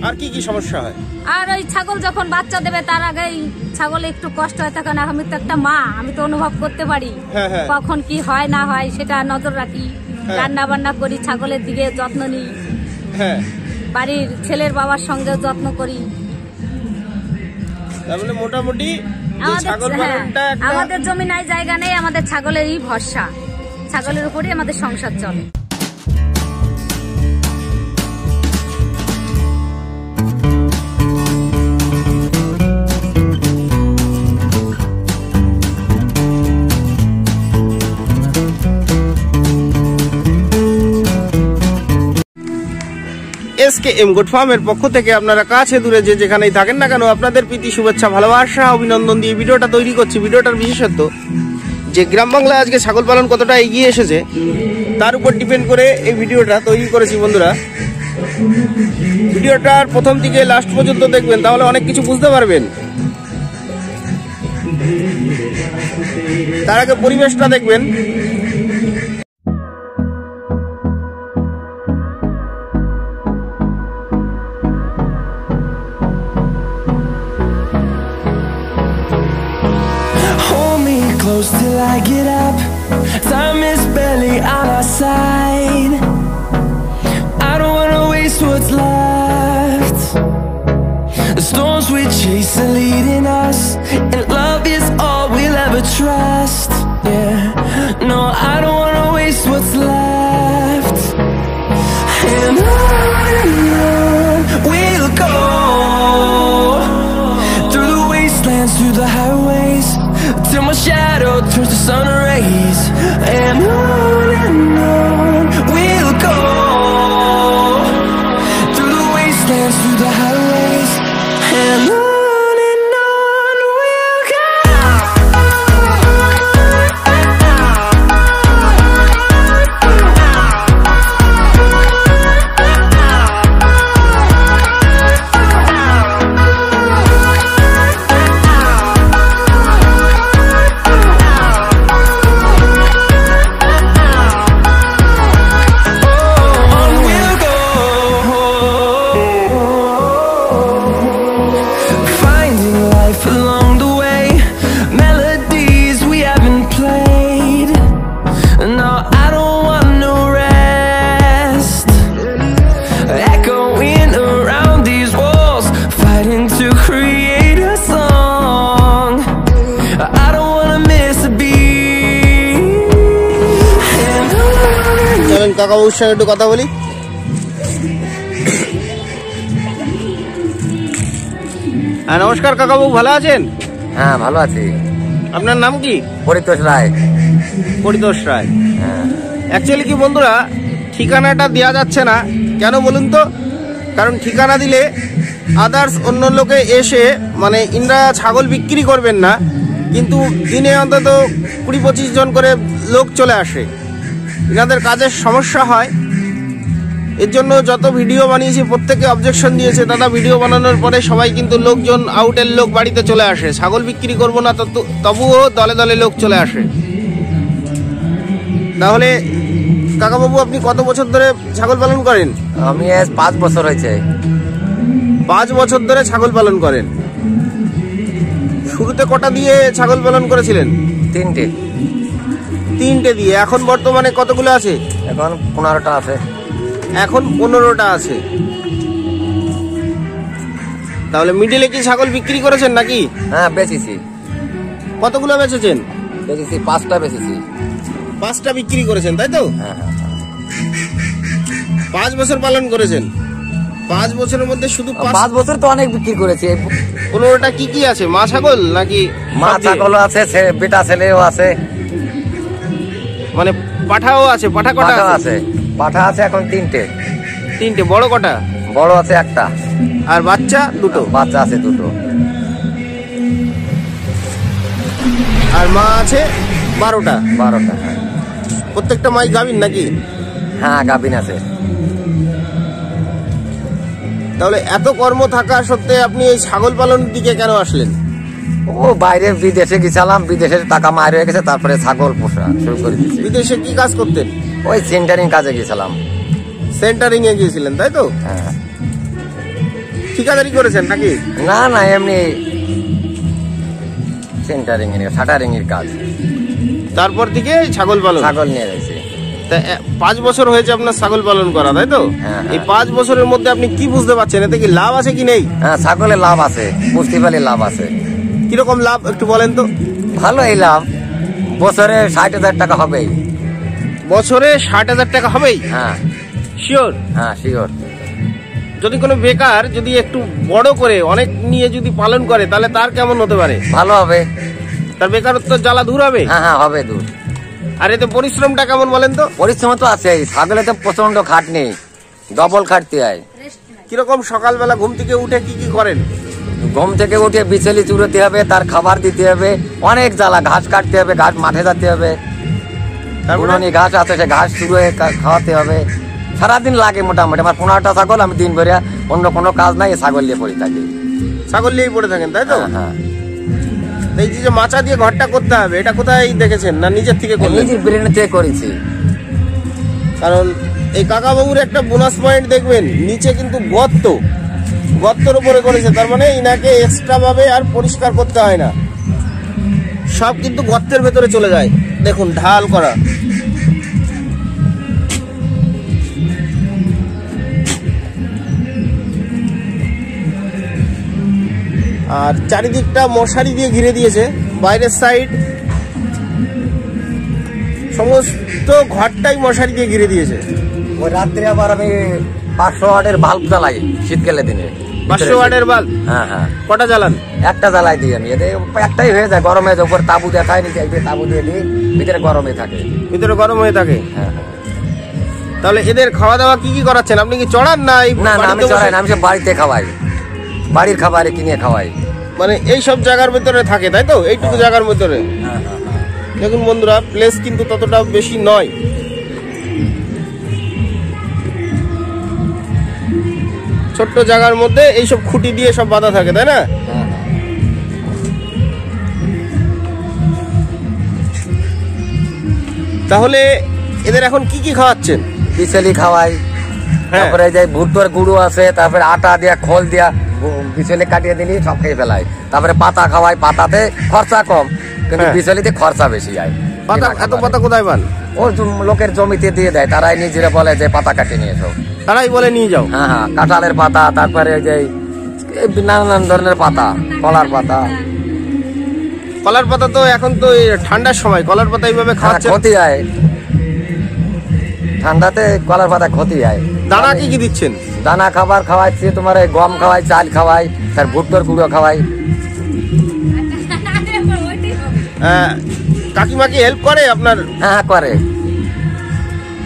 আর কি কি সমস্যা হয়? আর ওই ছাগল যখন বাচ্চা দেবে তার আগেই ছাগলে একটু কষ্ট হয়, তখন আমি তো একটা মা, আমি তো অনুভব করতে পারি কখন কি হয় না হয়, সেটা নজর রাখি। রান্না বান্না করি, ছাগলের দিকে যত্ন নিই, বাড়ির ছেলের বাবার সঙ্গে যত্ন করি। তাহলে মোটামুটি আমাদের জমি নাই, জায়গা নেই, আমাদের ছাগলেরই ভরসা, ছাগলের উপরই আমাদের সংসার চলে। SKM গোট ফার্মের পক্ষ থেকে আপনারা কাছে দূরে যে যেখানেই থাকেন না কেন, আপনাদের প্রীতি শুভেচ্ছা ভালোবাসা অভিনন্দন দিয়ে ভিডিওটা তৈরি করছি। ভিডিওটার বিশেষত্ব যে গ্রাম বাংলায় আজকে ছাগল পালন কতটা এগিয়ে এসেছে তার উপর ডিপেন্ড করে এই ভিডিওটা তৈরি করেছি। বন্ধুরা, ভিডিওটার প্রথম থেকে লাস্ট পর্যন্ত দেখবেন, তাহলে অনেক কিছু বুঝতে পারবেন। তার আগে পরিবেশটা দেখবেন। Close till I get up, time is barely on our side. I don't wanna waste what's left. The storms we chase are leading us, and love is all we'll ever trust. Yeah, no, I don't wanna waste what's left. And on we'll go, through the wastelands, through the highways, till my shadow turns to sun rays. And on we'll go, through the wastelands, through the highways. And on we'll go. কাকাবাবুর সঙ্গে একটু কথা বলি। হ্যাঁ, নমস্কার কাকাবাবু, ভালো আছেন? হ্যাঁ, ভালো আছি। আপনার নাম কি? পরিতোষ রায়। পরিতোষ রায়। হ্যাঁ, অ্যাকচুয়ালি কি বন্ধুরা, ঠিকানাটা দেওয়া যাচ্ছে না, কেন বলুন তো? কারণ ঠিকানা দিলে আদার্স অন্য লোকে এসে, মানে ইনরা ছাগল বিক্রি করবেন না, কিন্তু দিনে অন্তত 20-25 জন করে লোক চলে আসে, এনাদের কাজের সমস্যা হয়। এর জন্য যত ভিডিও বানিয়েছি প্রত্যেকে অবজেকশন দিয়েছে, দাদা ভিডিও বানানোর পরে সবাই কিন্তু লোকজন, আউটের লোক বাড়িতে চলে আসে, ছাগল বিক্রি করবো না তবুও দলে দলে লোক চলে আসে। তাহলে কাকাবাবু, আপনি কত বছর ধরে ছাগল পালন করেন? আমি 5 বছর হয়েছে। 5 বছর ধরে ছাগল পালন করেন। শুরুতে কটা দিয়ে ছাগল পালন করেছিলেন? 3টে দিয়ে। এখন বর্তমানে কতগুলো আছে? এখন 15টা আছে। এখন 15টা আছে। তাহলে মিডিলে কি ছাগল বিক্রি করেছেন নাকি? হ্যাঁ, বেচেছি। কতগুলো বেচেছেন? বেচেছি 5টা বেচেছি। 5টা বিক্রি করেছেন, তাই তো? হ্যাঁ। 5 বছর পালন করেছেন। 5 বছরের মধ্যে শুধু 5 বছর তো অনেক বিক্রি করেছি। 15টা কি কি আছে? মা ছাগল নাকি? মা ছাগলও আছে, বেটা ছেলেও আছে, মানে পাঠাও আছে। পাঠা কটা আছে? পাঠা আছে এখন 3টে। বড় কটা? বড় আছে একটা। আর বাচ্চা 2টো? বাচ্চা আছে 2টো। আর মা আছে 12টা। হ্যাঁ। প্রত্যেকটা মাই গাভীন নাকি? হ্যাঁ, গাভীন আছে। তাহলে এত কর্ম থাকা সত্ত্বে আপনি এই ছাগল পালনের দিকে কেন আসলেন? ও বাইরে বিদেশে গেছিলাম, বিদেশের টাকা মার হয়ে গেছে, তারপরে ছাগল পোষা শুরু করে দিয়েছি। বিদেশে কি কাজ করতেন? ওই সেন্টারিং কাজে গেছিলাম। সেন্টারিং এ গিয়েছিলেন, তাই তো? হ্যাঁ। ঠিকাদারি করেছেন নাকি? না না, এমনি সেন্টারিং এর শাটারিং এর কাজ। তারপর থেকে ছাগল পালন। ছাগল নিয়ে গেছি। তা 5 বছর হয়েছে আপনার ছাগল পালন করা, তাই তো? হ্যাঁ, এই 5 বছরের মধ্যে আপনি কি বুঝতে পারছেন, এতে কি লাভ আছে কি নেই? হ্যাঁ, ছাগলে লাভ আছে, পুষ্টি পালে লাভ আছে। কিরকম লাভ একটু বলেন তো? ভালোই লাভ, বছরে 60,000 টাকা হবেই। বছরে 60,000 টাকা হবেই? হ্যাঁ শিওর? হ্যাঁ শিওর। যদি কোনো বেকার যদি একটু বড় করে অনেক নিয়ে যদি পালন করে তাহলে তার কেমন হতে পারে? ভালো হবে, তার বেকারত্ব জ্বালা দূর হবে। হ্যাঁ হ্যাঁ হবে দূর। আর এতে পরিশ্রমটা কেমন বলেন তো? পরিশ্রম তো আছেই, ছাগলে তো প্রচন্ড খাটনি, ডবল খাটতে হয়। কিরকম সকালবেলা ঘুম থেকে উঠে কি কি করেন? ঘুম থেকে উঠে বিছালি চুড়োতে হবে, তার খাবার দিতে হবে, অনেক জ্বালা, ঘাস কাটতে হবে, ঘাস মাঠে যেতে হবে, পুরনি ঘাস আছে সে ঘাস চুড়ে খাওয়াতে হবে। সারাদিন লাগে মোটামুটি। আমার 15টা ছাগল, আমি দিন ভরে অন্য কোনো কাজ নাই, ছাগল নিয়ে পড়ে থাকি। ছাগল নিয়েই পড়ে থাকেন, তাই তো? হ্যাঁ। এই যে মাচা দিয়ে ঘরটা করতে হবে, এটা কোথায় দেখেছেন না নিজের থেকে করলেন? নিজের ব্রেন থেকে করেছি। কারণ এই কাকাবাবুর একটা বোনাস পয়েন্ট দেখবেন, নিচে কিন্তু গর্তর উপরে করেছে, তার মানে ইনাকে এক্সট্রা ভাবে আর পরিষ্কার করতে হয় না, সব কিন্তু গর্তের ভেতরে চলে যায়। দেখুন ঢাল করা। আর চারিদিকটা মশারি দিয়ে ঘিরে দিয়েছে, বাইরের সাইড সমস্ত ঘরটাই মশারি দিয়ে ঘিরে দিয়েছে। ওই রাত্রে আবার আমি 500 ওয়াটের বাল্ব জ্বালাই শীতকালে দিনে। 500 ওয়াটের বাল্ব? হ্যাঁ। কটা জ্বালান? একটা জ্বালাই দিই আমি, এতে একটাই হয়ে যায়। গরমে উপর তাবু দেখায় নিচে তাবু দিয়ে দিই, ভিতরে গরমে থাকে। ভিতরে গরম হয়ে থাকে? হ্যাঁ। তাহলে এদের খাওয়া দাওয়া কি কি করাচ্ছেন? আপনি কি চড়ান না? না আমি চড়াই না, আমি সব বাড়িতে খাওয়াই, বাড়ির খাবারে কিনে খাওয়াই। মানে এই সব জায়গার ভিতরে থাকে, তাই তো? এইটুকু জায়গার ভিতরে। দেখুন বন্ধুরা, প্লেস কিন্তু ততটা বেশি নয়। ছোট্ট জায়গার মধ্যে এইসব খুঁটি দিয়ে সব বাঁধা থাকে, তাই না? তাহলে এদের এখন কি কি খাওয়াচ্ছেন? বিছালি খাওয়াই, তারপরে যে ভুট্টোর গুঁড়ো আছে, তারপরে আটা দিয়া খোল দিয়া বিছালি কাটিয়ে দিলি সব খেয়ে ফেলাই। তারপরে পাতা খাওয়াই, পাতাতে খরচা কম কিন্তু বিছালিতে খরচা বেশি হয়। পাতা, এত পাতা কোথায় পান? ও লোকের জমিতে দিয়ে দেয়, তারাই নিজেরা বলে যে পাতা কাটিয়ে নিয়ে এসো। তারাই বলে নিয়ে যাও? হ্যাঁ, কাঁঠালের পাতা, তারপরে যে নানান ধরনের পাতা, কলার পাতা। কলার পাতা তো এখন তো ঠান্ডার সময়, কলার পাতা এইভাবে খাওয়াচ্ছে, ক্ষতি হয় ঠান্ডাতে, কলার পাতা ক্ষতি হয়। দানা কি কি দিচ্ছেন? দানা খাবার খাওয়াচ্ছি, তোমার গম খাওয়াই, চাল খাওয়াই, তার ভুট্টোর গুঁড়ো খাওয়াই। কাকিমা কি হেল্প করে আপনার? হ্যাঁ করে।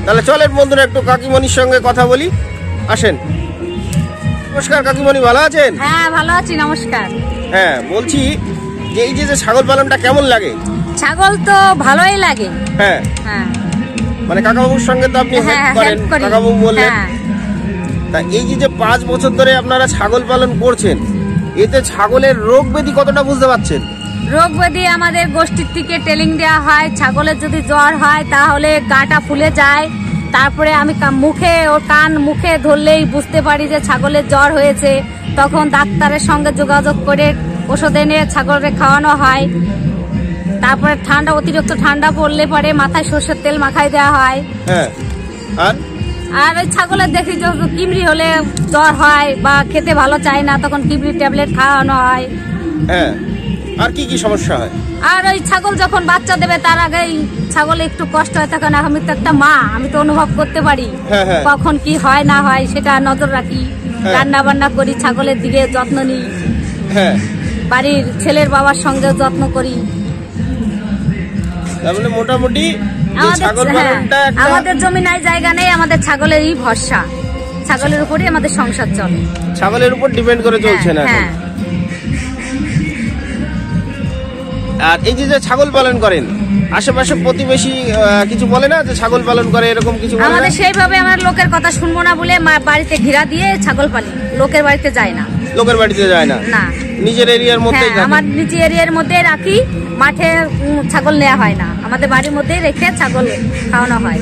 তাহলে চলেন বন্ধুরা একটু কাকিমণির সঙ্গে কথা বলি, আসেন। নমস্কার কাকিমণি, ভালো আছেন? হ্যাঁ ভালো আছি, নমস্কার। হ্যাঁ বলছি যে এই যে ছাগল পালনটা কেমন লাগে? ছাগল তো ভালোই লাগে। হ্যাঁ হ্যাঁ, মানে কাকাবাবুর সঙ্গে তো আপনি হেল্প করেন, কাকাবাবু বললেন। তা এই যে 5 বছর ধরে আপনারা ছাগল পালন করছেন, এতে ছাগলের রোগ ব্যাধি কতটা বুঝতে পারছেন? রোগ ব্যাধি আমাদের গোষ্ঠীর থেকে ট্রেনিং দেওয়া হয়। ছাগলের যদি জ্বর হয় তাহলে গাটা ফুলে যায়, তারপরে আমি মুখে ও কান মুখে ধরলেই বুঝতে পারি যে ছাগলের জ্বর হয়েছে। তখন ডাক্তারের সঙ্গে যোগাযোগ করে ওষুধ এনে ছাগলের খাওয়ানো হয়। তারপরে অতিরিক্ত ঠান্ডা পড়লে পরে মাথায় সরষের তেল মাখাই দেওয়া হয়। হ্যাঁ, আর ওই ছাগলের দেখি যে কিমড়ি হলে জ্বর হয় বা খেতে ভালো চায় না, তখন কিমড়ি ট্যাবলেট খাওয়ানো হয়। হ্যাঁ, আর কি কি সমস্যা হয়? আর ওই ছাগল যখন বাচ্চা দেবে তার আগেই ছাগলে একটু কষ্ট হয়, তখন আমি তো একটা মা, আমি তো অনুভব করতে পারি কখন কি হয় না হয়, সেটা নজর রাখি। রান্না বান্না করি, ছাগলের দিকে যত্ন নিই, বাড়ির ছেলের বাবার সঙ্গে যত্ন করি। তাহলে মোটামুটি আমাদের জমি নাই, জায়গা নেই, আমাদের ছাগলেরই ভরসা, ছাগলের উপরই আমাদের সংসার চলে, ছাগলের উপর ডিপেন্ড করে চলছে না। আর এই যে ছাগল পালন করেন, আশেপাশে প্রতিবেশী কিছু বলে না যে ছাগল পালন করে, এরকম কিছু বলে না? আমাদের সেইভাবে আমার লোকের কথা শুনবো না বলে বাড়িতে ঘিরা দিয়ে ছাগল পালি, লোকের বাড়িতে যায় না। লোকের বাড়িতে যায় না? না, নিজের এরিয়ার মধ্যে। আমার নিজের এরিয়ার মধ্যে রাখি, মাঠে ছাগল নেওয়া হয় না, আমাদের বাড়ির মধ্যে রেখে ছাগল খাওয়ানো হয়।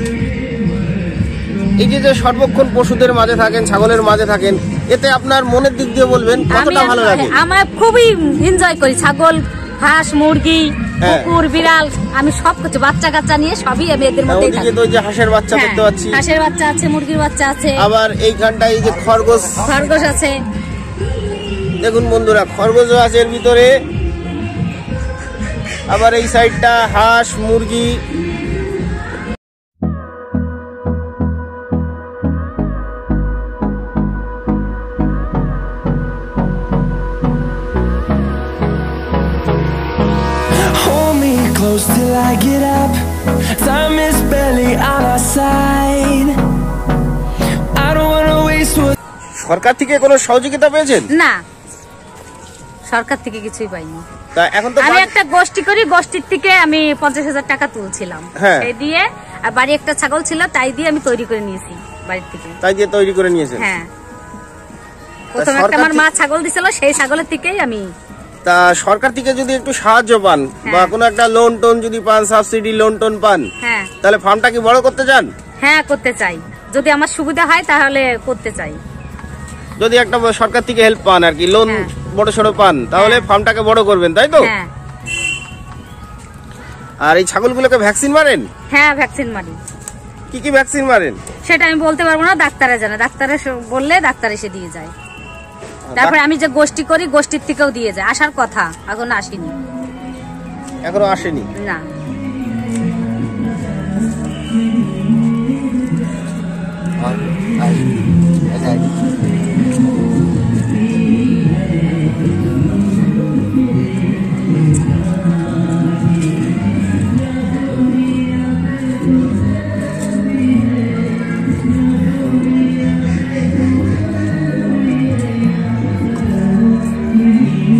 এই যে সর্বক্ষণ পশুদের মাঝে থাকেন, ছাগলের মাঝে থাকেন, এতে আপনার মনের দিক দিয়ে বলবেন কতটা ভালো লাগে? আমার খুবই এনজয় করি, ছাগল, হাঁস, মুরগি, কুকুর, বিড়াল, আমি সবকিছু বাচ্চা কাচ্চা নিয়ে সবই আমি এদের মধ্যেই থাকি। তো যে হাঁসের বাচ্চা দেখতে পাচ্ছি, হাঁসের বাচ্চা আছে, মুরগির বাচ্চা আছে, আবার এইখানটায় এই যে খরগোশ আছে। দেখুন বন্ধুরা, খরগোশও আছে এর ভিতরে, আবার এই সাইডটা হাঁস, মুরগি। Hold me close till I get up. Time is barely on our side. I don't wanna waste what. সরকার থেকে কোনো সহযোগিতা পেয়েছেন? না, সরকার থেকে কিছুই পাইনি। তা এখন তো আমি একটা গোষ্ঠী করি, গোষ্ঠীর থেকে আমি 50,000 টাকা তুলছিলাম, সেই দিয়ে আর বাড়ি একটা ছাগল ছিল, তাই দিয়ে আমি তৈরি করে নিয়েছি বাড়ির থেকে। তাই দিয়ে তৈরি করে নিয়েছেন? হ্যাঁ, প্রথমে একটা আমার মা ছাগল দিছিল, সেই ছাগলের থেকেই আমি। তা সরকার থেকে যদি একটু সাহায্য পান বা কোনো একটা লোন টোন যদি পান, সাবসিডি লোন টোন পান, তাহলে ফার্মটা কি বড় করতে চান? হ্যাঁ, করতে চাই, যদি আমার সুবিধা হয় তাহলে করতে চাই। যদি একটা সরকার থেকে হেল্প পান আর কি, লোন বড় সড়ো পান, তাহলে ফার্মটাকে বড় করবেন, তাই তো? আর এই ছাগলগুলোকে ভ্যাকসিন মারেন? হ্যাঁ, ভ্যাকসিন মারি। কি কি ভ্যাকসিন মারেন সেটা আমি বলতে পারবো না, ডাক্তারে জানে, ডাক্তারে বললে ডাক্তার এসে দিয়ে যায়। তারপরে আমি যে গোষ্ঠী করি, গোষ্ঠীর থেকেও দিয়ে যায়, আসার কথা, এখন আসেনি। এখনো আসেনি? না।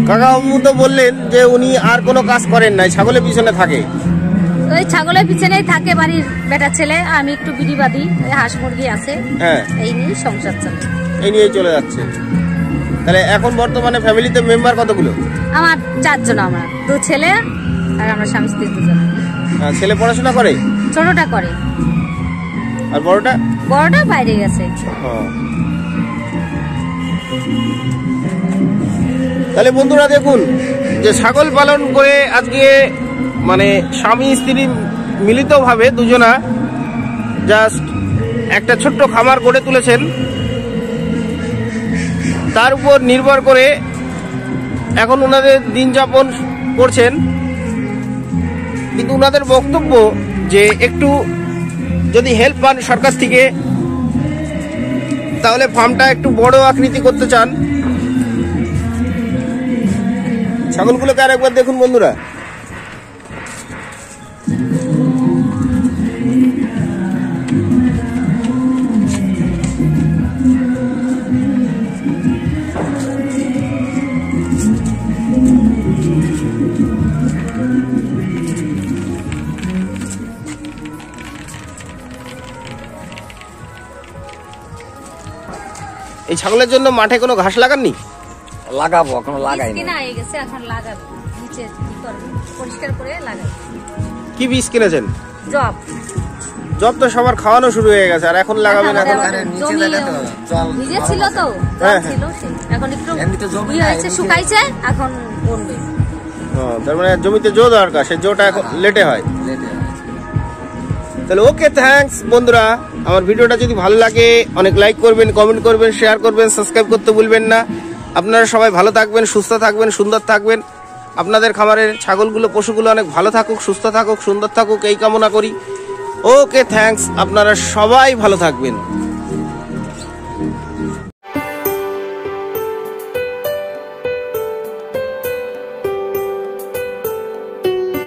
কাকা তো বললেন যে উনি আর কোনো কাজ করেন নাই, ছাগলের পিছনে থাকে। ওই ছাগলের পিছনেই থাকে বাড়ির বেটা ছেলে, আমি একটু বিড়ি বাঁধি, হাঁস মুরগি আছে, এই নিয়ে সংসার চলে, এই নিয়ে চলে যাচ্ছে। তাহলে এখন বর্তমানে ফ্যামিলিতে মেম্বার কতগুলো? আমার 4 জন, আমরা 2 ছেলে আর আমরা স্বামী স্ত্রী 2 জন। ছেলে পড়াশোনা করে? ছোটটা করে। আর বড়টা? বড়টা বাইরে গেছে। তাহলে বন্ধুরা দেখুন যে ছাগল পালন করে আজকে মানে স্বামী স্ত্রী মিলিতভাবে দুজনা জাস্ট একটা ছোট্ট খামার গড়ে তুলেছেন, তার উপর নির্ভর করে এখন ওনাদের দিন যাপন করছেন। কিন্তু ওনাদের বক্তব্য যে একটু যদি হেল্প পান সরকার থেকে, তাহলে ফার্মটা একটু বড় আকৃতি করতে চান। ছাগলগুলোকে আর একবার দেখুন বন্ধুরা। এই ছাগলের জন্য মাঠে কোনো ঘাস লাগাননি? লাগাবো, এখনো লাগাইনি। কিনা হয়ে গেছে, এখন লাগাবো, নিচে কি করব, পরিষ্কার করে লাগাবো। কি বীজ কিনেছেন? জব। জব তো সবার খাওয়ানো শুরু হয়ে গেছে, আর এখন লাগাবেন? এখন নিজে ছিল তো, ছিল সেই, এখন একটু ইয়ে হয়েছে, শুকাইছে, এখন বনবে। তার মানে জমিতে জো দরকার, সেই জোটা এখন লেটে হয়। তাহলে ওকে, থ্যাঙ্কস বন্ধুরা। আমার ভিডিওটা যদি ভালো লাগে অনেক লাইক করবেন, কমেন্ট করবেন, শেয়ার করবেন, সাবস্ক্রাইব করতে ভুলবেন না। আপনারা সবাই ভালো থাকবেন, সুস্থ থাকবেন, সুন্দর থাকবেন। আপনাদের খামারের ছাগলগুলো, পশুগুলো অনেক ভালো থাকুক, সুস্থ থাকুক, সুন্দর থাকুক, এই কামনা করি। ওকে, থ্যাঙ্কস। আপনারা সবাই ভালো থাকবেন।